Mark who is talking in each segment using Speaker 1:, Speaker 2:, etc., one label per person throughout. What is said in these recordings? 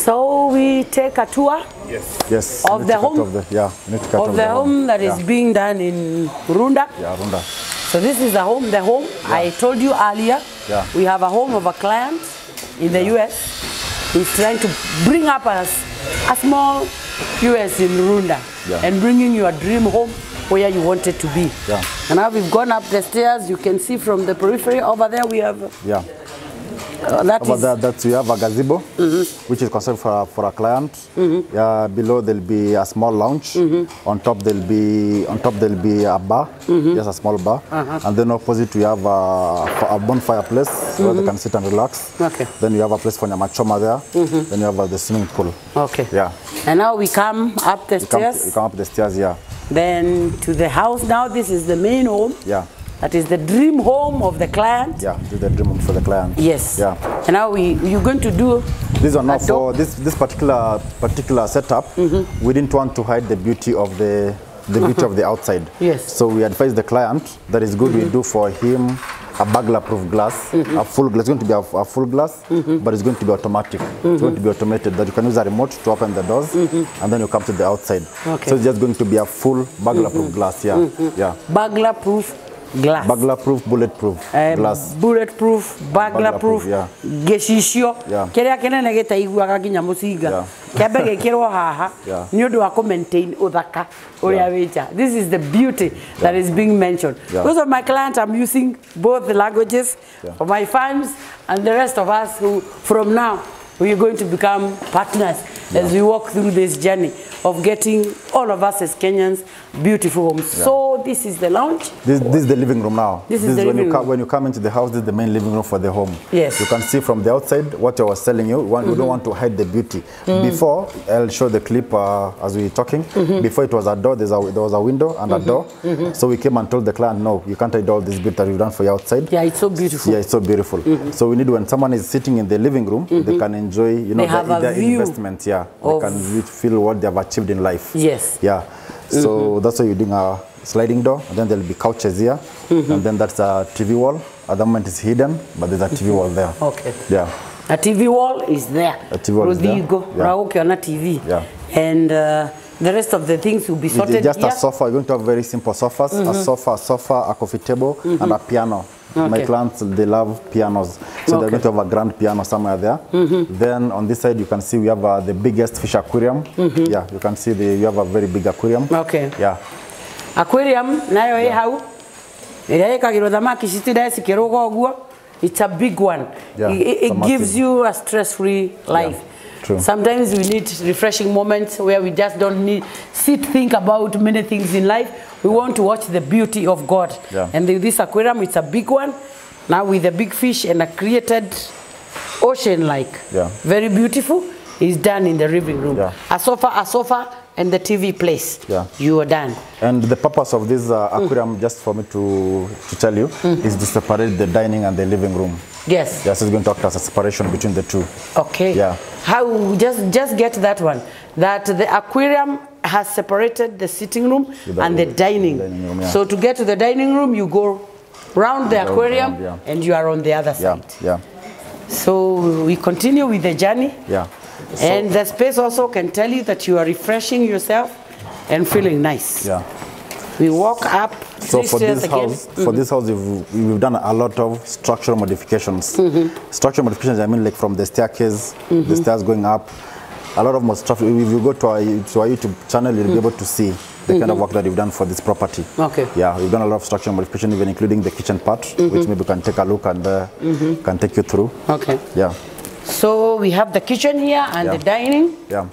Speaker 1: So we take a tour
Speaker 2: Yes.
Speaker 1: of the home,
Speaker 2: of the
Speaker 1: home that is being done in Runda.
Speaker 2: Yeah, Runda.
Speaker 1: So this is the home. The home, I told you earlier, we have a home of a client in the US who's trying to bring up a small US in Runda and bringing you a dream home where you want it to be.
Speaker 2: Yeah.
Speaker 1: And now we've gone up the stairs. You can see from the periphery over there we have.
Speaker 2: That we have a gazebo, which is considered for a client. Below there'll be a small lounge. On top there'll be a bar, just a small bar. And then opposite we have a bonfire place where they can sit and relax.
Speaker 1: Okay.
Speaker 2: Then you have a place for Nyamachoma there. Then you have the swimming pool.
Speaker 1: Okay.
Speaker 2: Yeah.
Speaker 1: And now we come up the stairs.
Speaker 2: You come up the stairs,
Speaker 1: Then to the house. Now this is the main home.
Speaker 2: Yeah.
Speaker 1: That is the dream home of the client.
Speaker 2: Yeah, this is the dream home for the client.
Speaker 1: Yes.
Speaker 2: Yeah.
Speaker 1: And now you're going to do.
Speaker 2: These are not for this particular setup. We didn't want to hide the beauty of the beauty of the outside.
Speaker 1: Yes.
Speaker 2: So we advise the client that is good. We do for him a burglar-proof glass, a full glass. It's going to be a full glass, but it's going to be automatic. It's going to be automated. That you can use a remote to open the doors, and then you come to the outside.
Speaker 1: Okay.
Speaker 2: So it's just going to be a full burglar-proof glass. Yeah. Yeah.
Speaker 1: Burglar-proof glass.
Speaker 2: Burglar-proof, bulletproof glass.
Speaker 1: Bulletproof, burglar-proof, geshisio. Keria kenene getaiguaga nginya mucinga. Kiambe gekirwo haha ni undu wa maintain uthaka uria wija. This is the beauty that is being mentioned. Because of my client, I'm using both the languages for my fans and the rest of us who from now we are going to become partners as we walk through this journey of getting all of us as Kenyans beautiful homes. So this is the lounge.
Speaker 2: This is the living room now.
Speaker 1: This is the living room.
Speaker 2: When you come into the house, this is the main living room for the home.
Speaker 1: Yes.
Speaker 2: You can see from the outside what I was telling you. We don't want to hide the beauty. Before, I'll show the clip as we were talking. Before it was a door, there was a window and a door. So we came and told the client, no, you can't hide all this beauty that we've done for you outside.
Speaker 1: Yeah, it's so beautiful.
Speaker 2: Yeah, it's so beautiful. So we need when someone is sitting in the living room, they can enjoy, you know, their investment. Yeah, they can feel what they have achieved in life.
Speaker 1: Yes.
Speaker 2: Yeah. So that's why you're doing a sliding door, and then there'll be couches here, and then that's a TV wall. At the moment it's hidden, but there's a TV wall there.
Speaker 1: Okay.
Speaker 2: Yeah.
Speaker 1: A TV wall is there.
Speaker 2: A TV wall is there.
Speaker 1: Yeah. TV.
Speaker 2: Yeah.
Speaker 1: And the rest of the things will be sorted
Speaker 2: it's just
Speaker 1: here.
Speaker 2: a sofa. You're going to have very simple sofas. A sofa, a coffee table, and a piano. My clients, they love pianos. So they're going to have a grand piano somewhere there. Then on this side, you can see we have the biggest fish aquarium. Yeah, you can see you have a very big aquarium.
Speaker 1: Okay.
Speaker 2: Yeah.
Speaker 1: Aquarium, nayo hau. Iraekagirwo thamaki citirecikirwo uguo. It's a big one.
Speaker 2: Yeah,
Speaker 1: it gives you a stress-free life.
Speaker 2: Yeah. True.
Speaker 1: Sometimes we need refreshing moments where we just don't need think about many things in life. We want to watch the beauty of God.
Speaker 2: Yeah.
Speaker 1: And this aquarium, it's a big one. Now with a big fish and a created ocean-like.
Speaker 2: Yeah.
Speaker 1: Very beautiful. Is done in the living room.
Speaker 2: Yeah.
Speaker 1: A sofa, and the TV place.
Speaker 2: Yeah.
Speaker 1: You are done.
Speaker 2: And the purpose of this aquarium, just for me to tell you, is to separate the dining and the living room.
Speaker 1: Yes.
Speaker 2: Yes, it's going to act as a separation between the two.
Speaker 1: Okay.
Speaker 2: Yeah.
Speaker 1: How just get that one. That the aquarium has separated the sitting room and the dining room. So to get to the dining room, you go round the aquarium and you are on the other side.
Speaker 2: Yeah.
Speaker 1: So we continue with the journey.
Speaker 2: Yeah. So,
Speaker 1: and the space also can tell you that you are refreshing yourself and feeling nice.
Speaker 2: Yeah.
Speaker 1: We walk up.
Speaker 2: So for this house, we've done a lot of structural modifications. Structural modifications, I mean, like from the staircase, the stairs going up. A lot of more stuff. If you go to our YouTube channel, you'll be able to see the kind of work that we've done for this property.
Speaker 1: Okay.
Speaker 2: Yeah, we've done a lot of structural modification, even including the kitchen part, which maybe we can take a look and can take you through.
Speaker 1: Okay.
Speaker 2: Yeah.
Speaker 1: So we have the kitchen here and the dining.
Speaker 2: Yeah.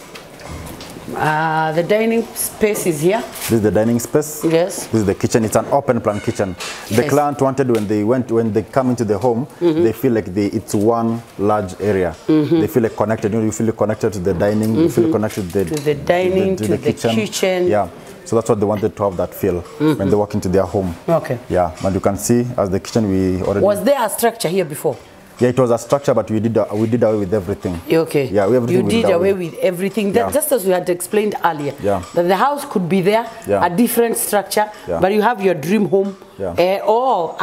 Speaker 1: The dining space is here.
Speaker 2: This is the dining space.
Speaker 1: Yes.
Speaker 2: This is the kitchen. It's an open plan kitchen. The client wanted when they come into the home, they feel like it's one large area. They feel like connected. You feel connected to the dining. You feel connected to the
Speaker 1: dining, to the kitchen.
Speaker 2: Yeah. So that's what they wanted to have that feel when they walk into their home.
Speaker 1: Okay.
Speaker 2: Yeah. And you can see as the kitchen we already.
Speaker 1: Was there a structure here before?
Speaker 2: Yeah, it was a structure, but we did away with everything.
Speaker 1: Okay.
Speaker 2: Yeah,
Speaker 1: you did away with everything. That, just as we had explained earlier.
Speaker 2: Yeah.
Speaker 1: That the house could be there, a different structure, but you have your dream home, or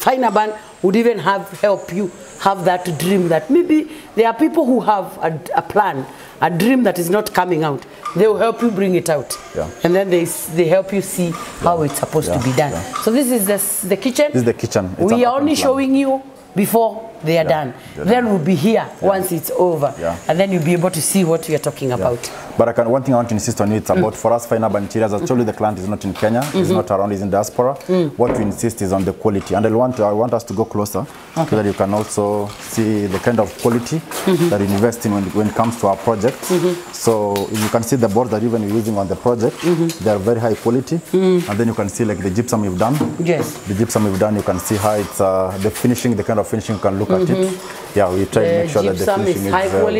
Speaker 1: Finaban would even help you have that dream that maybe there are people who have a plan, a dream that is not coming out. They will help you bring it out.
Speaker 2: Yeah.
Speaker 1: And then they help you see how it's supposed to be done. Yeah. So this is the kitchen.
Speaker 2: This is the kitchen. It's
Speaker 1: we are only showing you before they are done. Then we'll be here once it's over. And then you'll be able to see what we are talking about.
Speaker 2: But one thing I want to insist on, it's about for us Fine Urban Interiors. Actually, the client is not in Kenya, he's not around, he's in diaspora. What we insist is on the quality. And I want us to go closer so that you can also see the kind of quality that we invest in when it comes to our project. So you can see the boards that even we're using on the project, they are very high quality. And then you can see like the gypsum we've done.
Speaker 1: Yes.
Speaker 2: The gypsum we've done, you can see how it's the finishing, the kind of finishing you can look at it. Yeah, we try to make sure that the finishing is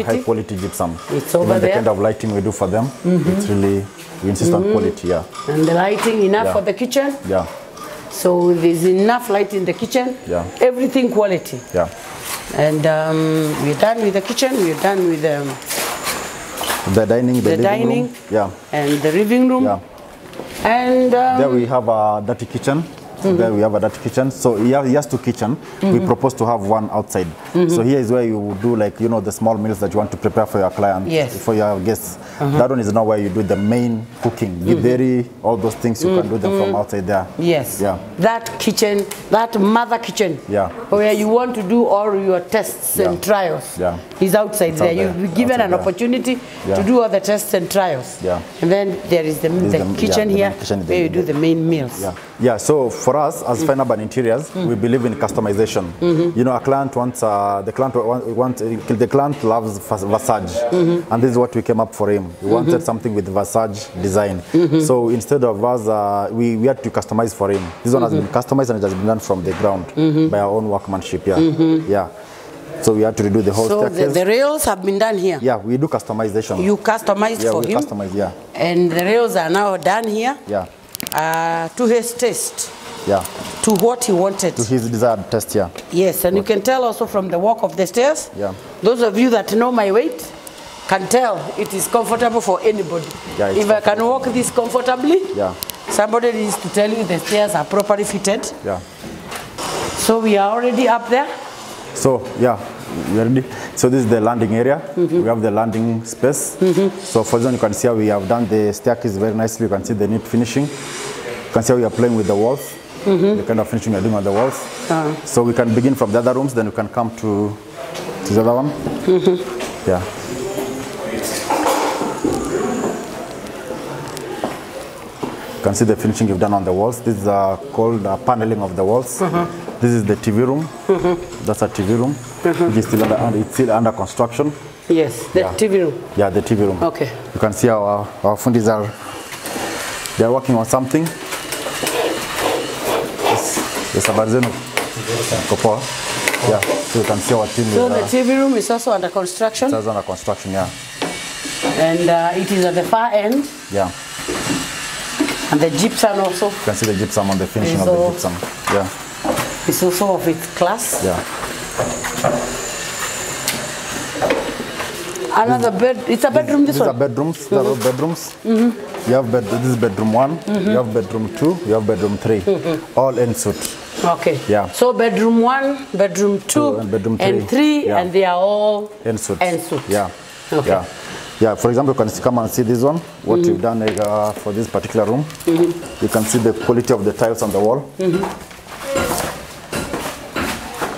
Speaker 2: high quality gypsum.
Speaker 1: It's over
Speaker 2: even
Speaker 1: there.
Speaker 2: The kind of lighting we do for them, it's really, we insist on quality, yeah.
Speaker 1: And the lighting enough for the kitchen?
Speaker 2: Yeah.
Speaker 1: So there's enough light in the kitchen?
Speaker 2: Yeah.
Speaker 1: Everything quality?
Speaker 2: Yeah.
Speaker 1: And we're done with the kitchen, we're done with
Speaker 2: the dining, the living room. Yeah.
Speaker 1: And the living room.
Speaker 2: Yeah.
Speaker 1: And
Speaker 2: there we have a dirty kitchen. There we have a dirty kitchen. So he has two kitchens. We propose to have one outside. So here is where you do like, you know, the small meals that you want to prepare for your clients, for your guests. That one is not where you do the main cooking. Githeri, all those things, you can do them from outside there.
Speaker 1: Yes.
Speaker 2: Yeah.
Speaker 1: That kitchen, that mother kitchen, where you want to do all your tests and trials, is outside there. You'll be given an opportunity to do all the tests and trials. And then there is the kitchen here where you do the main meals.
Speaker 2: Yeah, so for us as Fine Urban Interiors, we believe in customization. You know, a client wants the client loves Versace, and this is what we came up for him. We wanted something with Versace design. So instead of us, we had to customize for him. This one has been customized and it has been done from the ground by our own workmanship. Yeah. So we had to redo the whole staircase.
Speaker 1: So the rails have been done here?
Speaker 2: Yeah, we do customization.
Speaker 1: You customized for him?
Speaker 2: Yeah, we customize,
Speaker 1: And the rails are now done here?
Speaker 2: Yeah.
Speaker 1: To his taste.
Speaker 2: Yeah.
Speaker 1: To what he wanted.
Speaker 2: To his desired taste, yeah.
Speaker 1: Yes, and you can tell also from the walk of the stairs.
Speaker 2: Yeah.
Speaker 1: Those of you that know my weight can tell it is comfortable for anybody.
Speaker 2: Yeah,
Speaker 1: if I can walk this comfortably,
Speaker 2: somebody
Speaker 1: needs to tell you the stairs are properly fitted.
Speaker 2: Yeah.
Speaker 1: So we are already up there.
Speaker 2: So yeah, we're ready. So this is the landing area. We have the landing space. So for example, you can see how we have done the staircase very nicely. You can see the neat finishing. You can see how we are playing with the walls. The kind of finishing we are doing on the walls. So we can begin from the other rooms, then we can come to the other one. Yeah. You can see the finishing you've done on the walls. This is called paneling of the walls. This is the TV room. That's a TV room, which is still under construction.
Speaker 1: Yes, the TV room.
Speaker 2: Yeah, the TV room.
Speaker 1: Okay.
Speaker 2: You can see how our fundis they are working on something. Yes, yeah, so you can see our team.
Speaker 1: So the TV room is also under construction?
Speaker 2: It's also under construction, yeah.
Speaker 1: And it is at the far end?
Speaker 2: Yeah.
Speaker 1: And the gypsum also?
Speaker 2: You can see the gypsum on the finishing of the gypsum. Yeah.
Speaker 1: It's also of its class?
Speaker 2: Yeah.
Speaker 1: Another bed, it's a bedroom, this one?
Speaker 2: These are bedrooms, these are all bedrooms. You have this is bedroom 1, you have bedroom 2, you have bedroom 3, all en suite.
Speaker 1: Okay.
Speaker 2: Yeah.
Speaker 1: So bedroom 1, bedroom 2,
Speaker 2: and bedroom
Speaker 1: 3, and they are all
Speaker 2: en suite.
Speaker 1: Yeah. Okay.
Speaker 2: Yeah. Yeah, for example, you can come and see this one, what we've done for this particular room. You can see the quality of the tiles on the wall.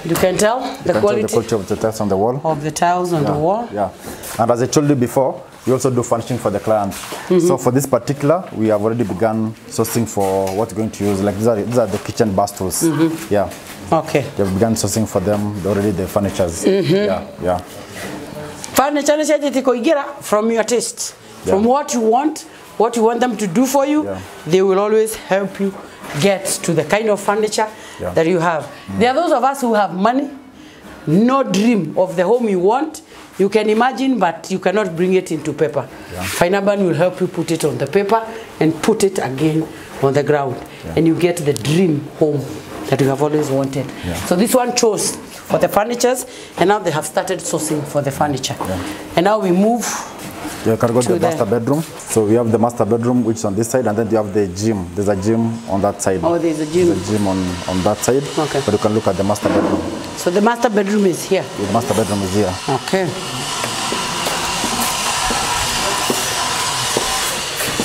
Speaker 1: You can tell the quality
Speaker 2: of the tiles on the wall.
Speaker 1: Of the tiles on the wall.
Speaker 2: Yeah. And as I told you before, we also do furnishing for the client. So for this particular, we have already begun sourcing for what we're going to use. Like these are the kitchen bar stools. Yeah.
Speaker 1: Okay.
Speaker 2: They've begun sourcing for them already the furnitures. Yeah.
Speaker 1: Furniture from your taste, from what you want them to do for you. They will always help you get to the kind of furniture that you have. There are those of us who have money, no dream of the home you want. You can imagine, but you cannot bring it into paper. Fine Urban will help you put it on the paper and put it again on the ground. And you get the dream home that you have always wanted. So this one chose for the furnitures, and now they have started sourcing for the furniture. And now we move
Speaker 2: You can go to the master bedroom. So we have the master bedroom, which is on this side, and then you have the gym. There's a gym on that side.
Speaker 1: Oh, there's a gym.
Speaker 2: There's a gym on that side.
Speaker 1: Okay.
Speaker 2: But you can look at the master bedroom.
Speaker 1: So the master bedroom is here?
Speaker 2: Yeah, the master bedroom is here.
Speaker 1: Okay.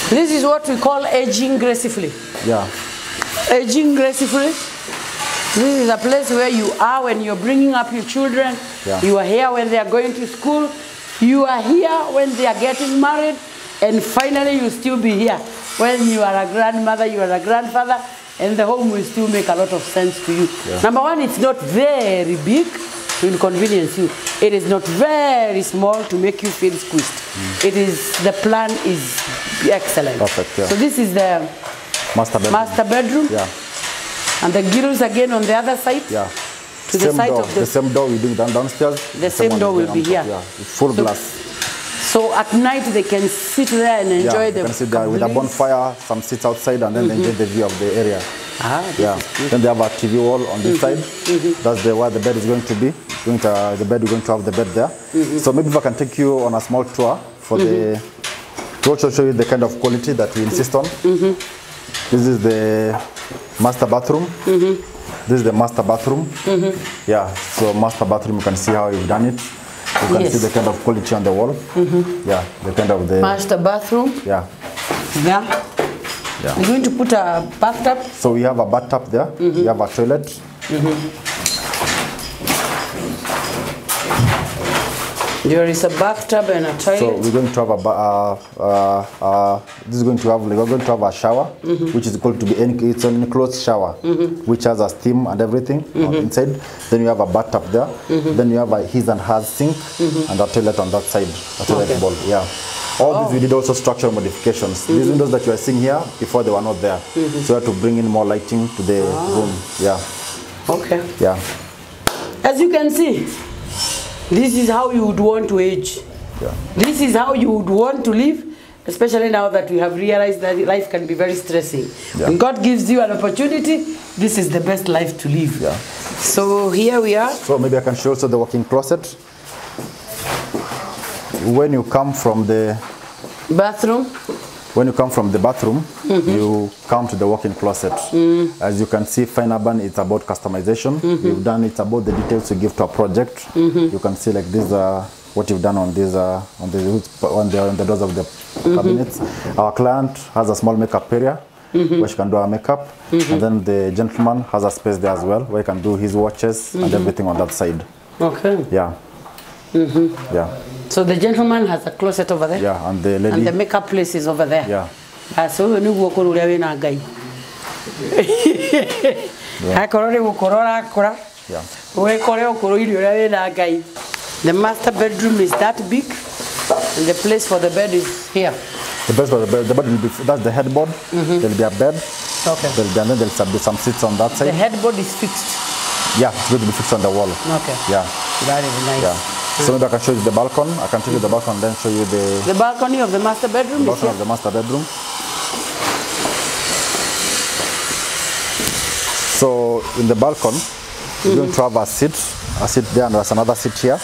Speaker 1: This is what we call aging gracefully.
Speaker 2: Yeah.
Speaker 1: Aging gracefully. This is a place where you are when you're bringing up your children.
Speaker 2: Yeah.
Speaker 1: You are here when they are going to school. You are here when they are getting married. And finally, you still be here when you are a grandmother, you are a grandfather, and the home will still make a lot of sense to you. Yeah. Number one, it's not very big to inconvenience you. It is not very small to make you feel squeezed. It is, the plan is excellent.
Speaker 2: Perfect, yeah.
Speaker 1: So this is the master bedroom.
Speaker 2: Yeah.
Speaker 1: And the girls again on the other side.
Speaker 2: Yeah.
Speaker 1: To the side of
Speaker 2: the same door we do downstairs.
Speaker 1: The same door will be here.
Speaker 2: Yeah. Full glass.
Speaker 1: So at night they can sit there and enjoy the.
Speaker 2: They can sit there with a bonfire, some seats outside, and then enjoy the view of the area. Then they have a TV wall on this side. That's where the bed is going to be. The bed, we're going to have the bed there. So maybe if I can take you on a small tour for the, to also show you the kind of quality that we insist on. This is the master bathroom. This is the master bathroom. Yeah, so master bathroom, you can see how we've done it. You can see the kind of quality on the wall. Yeah, the kind of the
Speaker 1: master bathroom.
Speaker 2: Yeah.
Speaker 1: Yeah. We're going to put a bathtub.
Speaker 2: So we have a bathtub there. We have a toilet.
Speaker 1: There is a bathtub and a toilet.
Speaker 2: So we're going to have this is going to have, we're going to have a shower, which is going to be it's an enclosed shower, which has a steam and everything inside. Then you have a bathtub there. Then you have a his and hers sink and a toilet on that side, a toilet bowl. Yeah. All these we did also structural modifications. These windows that you are seeing here, before they were not there. So we had to bring in more lighting to the room. Yeah.
Speaker 1: Okay.
Speaker 2: Yeah.
Speaker 1: As you can see, this is how you would want to age.
Speaker 2: Yeah.
Speaker 1: This is how you would want to live, especially now that we have realized that life can be very stressing. Yeah. When God gives you an opportunity, this is the best life to live.
Speaker 2: Yeah.
Speaker 1: So here we are.
Speaker 2: So maybe I can show also the walk-in closet. When you come from the
Speaker 1: bathroom,
Speaker 2: you come to the walk-in closet. As you can see, Fine Urban, it's about customization. We've done it about the details you give to a project. You can see like this, what you've done on this, on the doors of the cabinets. Our client has a small makeup area where she can do her makeup, and then the gentleman has a space there as well where he can do his watches and everything on that side.
Speaker 1: Okay.
Speaker 2: Yeah. Yeah.
Speaker 1: So the gentleman has a closet over there.
Speaker 2: Yeah, and the lady.
Speaker 1: And the makeup place is over there.
Speaker 2: Yeah.
Speaker 1: So you go to the guy. Yeah. The master bedroom is that big, and the place for the bed is here.
Speaker 2: The place for the bed will be, that's the headboard. There'll be a bed.
Speaker 1: Okay.
Speaker 2: Then there'll be some seats on that side.
Speaker 1: The headboard is fixed.
Speaker 2: Yeah, it's going to be fixed on the wall.
Speaker 1: Okay.
Speaker 2: Yeah.
Speaker 1: That is nice.
Speaker 2: Yeah. So maybe I can show you the balcony. I can take you the balcony and then show you the
Speaker 1: balcony of the master bedroom.
Speaker 2: The balcony of the master bedroom. So in the balcony, you're going to have a seat there, and there's another seat here.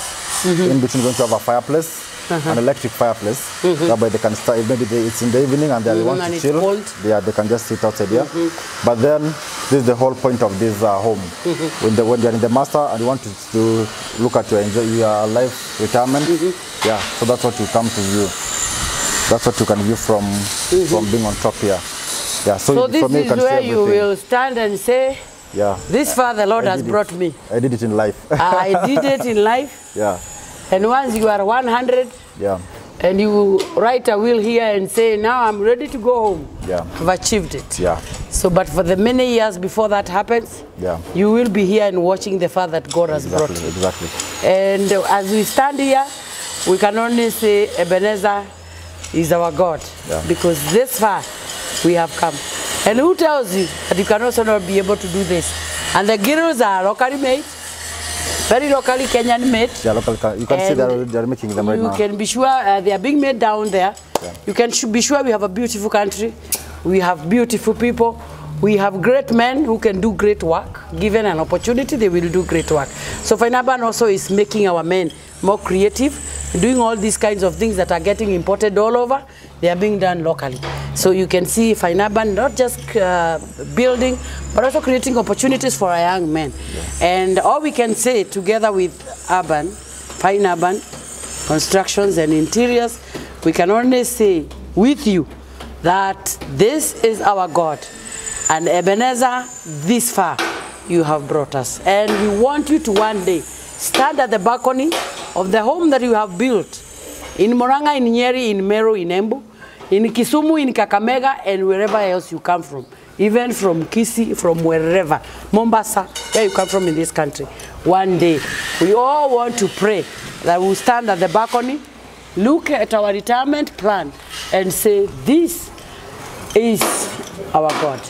Speaker 2: In between, you're going to have a fireplace, an electric fireplace. That way they can start. Maybe it's in the evening and they want to chill. Yeah, they can just sit outside here. But then this is the whole point of this home. When you're in the master and you want to look at your life retirement, yeah. So that's what you come to view. That's what you can view from being on top here. Yeah.
Speaker 1: So this is where you will stand and say,
Speaker 2: yeah,
Speaker 1: this far the Lord has brought me.
Speaker 2: I did it in life.
Speaker 1: I did it in life.
Speaker 2: Yeah.
Speaker 1: And once you are 100,
Speaker 2: yeah,
Speaker 1: and you write a will here and say, now I'm ready to go home.
Speaker 2: Yeah.
Speaker 1: I've achieved it.
Speaker 2: Yeah.
Speaker 1: So, but for the many years before that happens,
Speaker 2: yeah,
Speaker 1: you will be here and watching the far that God has brought you.
Speaker 2: Exactly.
Speaker 1: And as we stand here, we can only say Ebenezer is our God. Yeah. Because this far we have come. And who tells you that you can also not be able to do this? And the girls are locally made, very locally Kenyan made.
Speaker 2: Yeah, local. You can see they're making them right now.
Speaker 1: You can be sure they are being made down there. Yeah. You can be sure we have a beautiful country. We have beautiful people we have great men who can do great work. Given an opportunity, they will do great work. So Fainaban also is making our men more creative, doing all these kinds of things that are getting imported all over. They are being done locally. So you can see Fainaban not just building, but also creating opportunities for our young men. Yeah. And all we can say together with Fainaban Constructions and Interiors, we can only say with you that this is our God. And Ebenezer, this far you have brought us. And we want you to one day stand at the balcony of the home that you have built in Murang'a, in Nyeri, in Meru, in Embu, in Kisumu, in Kakamega, and wherever else you come from. Even from Kisii, from wherever, Mombasa, where you come from in this country. One day, we all want to pray that we'll stand at the balcony, look at our retirement plan, and say, this is our God.